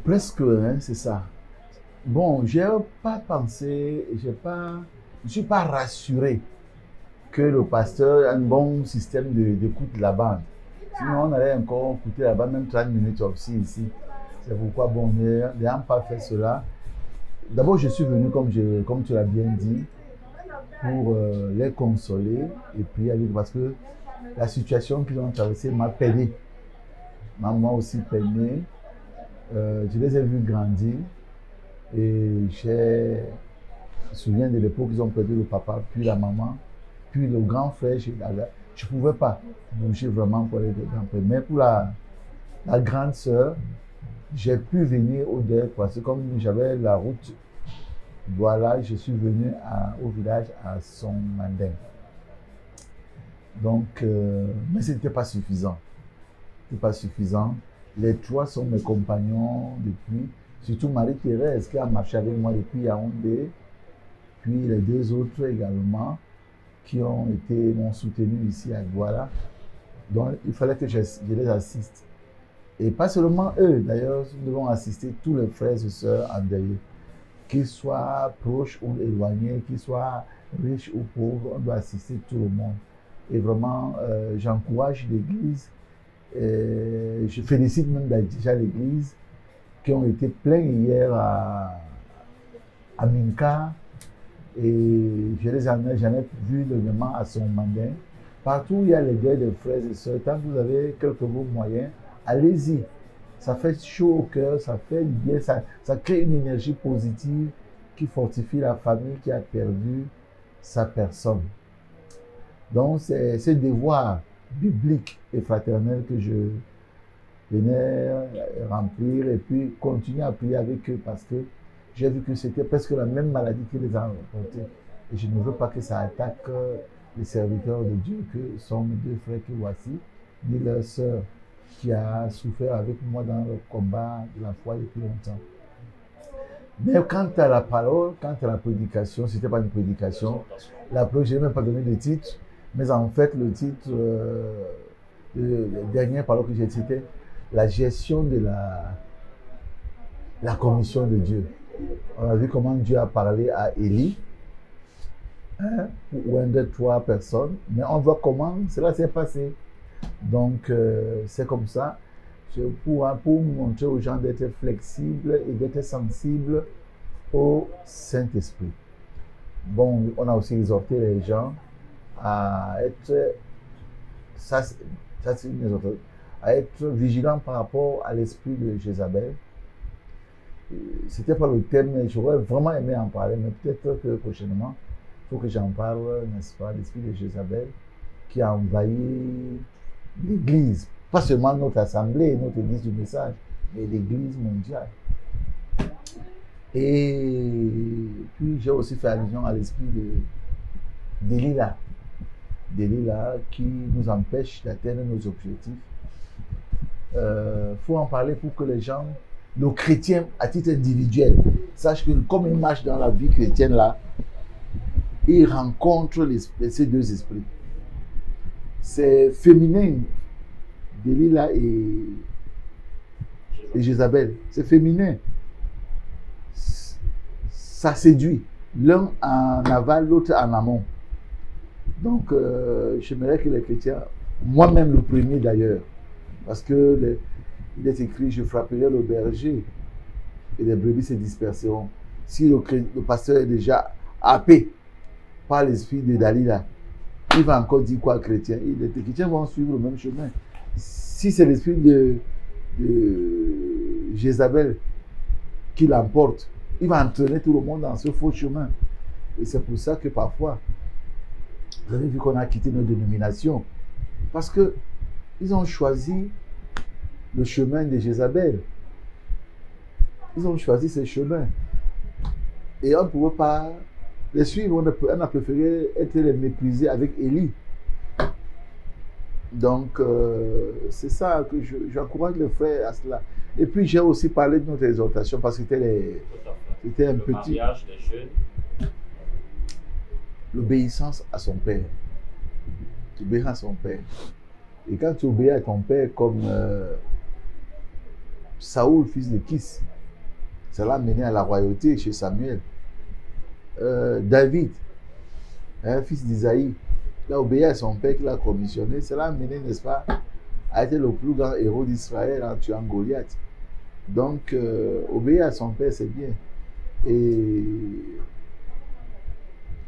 Presque, hein, c'est ça. Bon, j'ai pas pensé, je suis pas rassuré que le pasteur a un bon système d'écoute de la bande. Sinon, on allait encore écouter la bande même 30 minutes aussi ici. C'est pourquoi, bon, n'ayant pas fait cela, d'abord, je suis venu, comme tu l'as bien dit, pour les consoler et prier avec, parce que la situation qu'ils ont traversée m'a peiné, m'a moi aussi peiné. Je les ai vus grandir et je me souviens de l'époque où ils ont perdu le papa, puis la maman, puis le grand frère. Je ne pouvais pas bouger vraiment pour les deux grands frères. Mais pour la grande sœur, j'ai pu venir au deuil parce que comme j'avais la route, voilà, je suis venu au village à son mandin. Donc, mais ce n'était pas suffisant. C'est pas suffisant. Les trois sont mes compagnons depuis, surtout Marie-Thérèse qui a marché avec moi depuis Yaoundé, puis les deux autres également qui m'ont soutenu ici à Douala. Donc il fallait que je les assiste. Et pas seulement eux, d'ailleurs, nous devons assister tous les frères et sœurs endeuillés, qu'ils soient proches ou éloignés, qu'ils soient riches ou pauvres, on doit assister tout le monde. Et vraiment, j'encourage l'Église. Je félicite même déjà l'Église qui ont été pleins hier à Minka et j'en ai vu le moment à son mandin. Partout où il y a les deuils des frères et sœurs, tant que vous avez quelques beaux moyens, allez-y. Ça fait chaud au cœur, ça fait du bien, ça crée une énergie positive qui fortifie la famille qui a perdu sa personne. Donc c'est ce devoir biblique et fraternel que je venais remplir et puis continuer à prier avec eux parce que j'ai vu que c'était presque la même maladie qui les a remportés. Et je ne veux pas que ça attaque les serviteurs de Dieu que sont mes deux frères qui voici, ni leur sœur qui a souffert avec moi dans le combat de la foi depuis longtemps. Mais quant à la parole, quant à la prédication, ce n'était pas une prédication. Je n'ai même pas donné de titre, mais en fait, le titre, le dernier parole que j'ai cité, la gestion de la commission de Dieu. On a vu comment Dieu a parlé à Élie, hein, pour un, deux, trois personnes, mais on voit comment cela s'est passé. Donc, c'est comme ça. Pour montrer aux gens d'être flexibles et d'être sensibles au Saint-Esprit. Bon, on a aussi exhorté les gens à être, à être vigilants par rapport à l'esprit de Jézabel. C'était pas le thème, mais j'aurais vraiment aimé en parler, mais peut-être que prochainement, il faut que j'en parle, n'est-ce pas, l'esprit de Jézabel qui a envahi l'Église, pas seulement notre assemblée, notre Église du message, mais l'Église mondiale. Et puis j'ai aussi fait allusion à l'esprit d'Élila, qui nous empêche d'atteindre nos objectifs. Faut en parler pour que les gens, nos chrétiens à titre individuel, sachent que comme ils marchent dans la vie chrétienne là, ils rencontrent ces deux esprits. C'est féminin, Delilah et Jézabel. C'est féminin. Ça séduit. L'un en aval, l'autre en amont. Donc, j'aimerais que les chrétiens, moi-même le premier d'ailleurs, parce que il est écrit, je frapperai le berger et les brebis se disperseront. Si le pasteur est déjà happé par l'esprit de Dalila, il va encore dire quoi aux chrétiens? Les chrétiens vont suivre le même chemin. Si c'est l'esprit de Jézabel qui l'emporte, il va entraîner tout le monde dans ce faux chemin. Et c'est pour ça que parfois, vous avez vu qu'on a quitté nos dénominations. Parce qu'ils ont choisi le chemin de Jézabel. Ils ont choisi ce chemin. Et on ne pouvait pas les suivre. On a préféré être les mépriser avec Élie. Donc, c'est ça que j'encourage les frères à cela. Et puis, j'ai aussi parlé de notre exhortation parce que c'était un petit... mariage des jeunes. L'obéissance à son père. Obéir à son père. Et quand tu obéis à ton père comme Saoul, fils de Kis. Ça l'a mené à la royauté chez Samuel. David, fils d'Isaïe, il a obéi à son père qui l'a commissionné. Ça l'a amené, n'est-ce pas, à être le plus grand héros d'Israël en tuant Goliath. Donc, obéir à son père, c'est bien. Et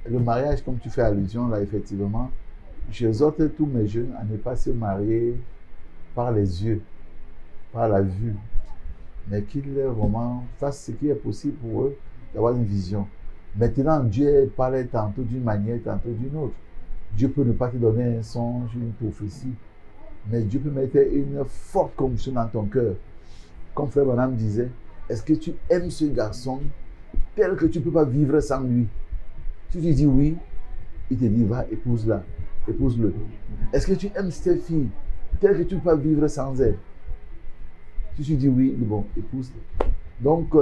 le mariage, comme tu fais allusion là, effectivement, j'exhorte tous mes jeunes à ne pas se marier par les yeux, par la vue, mais qu'ils vraiment fassent ce qui est possible pour eux d'avoir une vision. Maintenant, Dieu parle tantôt d'une manière, tantôt d'une autre. Dieu peut ne pas te donner un songe, une prophétie, mais Dieu peut mettre une forte conviction dans ton cœur. Comme Frère Branham disait, est-ce que tu aimes ce garçon tel que tu ne peux pas vivre sans lui? Si tu dis oui, il te dit va, épouse-la, épouse-le. Est-ce que tu aimes cette fille telle que tu ne peux pas vivre sans elle? Si tu dis oui, il dit bon, épouse-la. Donc,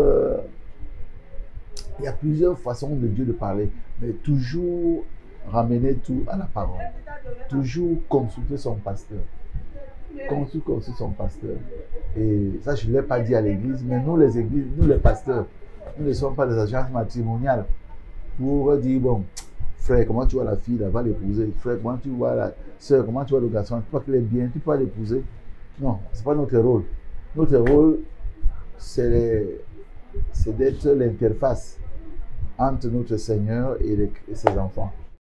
il y a plusieurs façons de Dieu de parler, mais toujours ramener tout à la parole. Toujours consulter son pasteur. Consulter son pasteur. Et ça, je ne l'ai pas dit à l'église, mais nous, les églises, nous, les pasteurs, nous ne sommes pas des agences matrimoniales pour dire, bon, frère, comment tu vois la fille, là, va l'épouser. Frère, comment tu vois la soeur, comment tu vois le garçon, tu vois qu'il est bien, tu peux l'épouser. Non, ce n'est pas notre rôle. Notre rôle, c'est d'être l'interface entre notre Seigneur et ses enfants.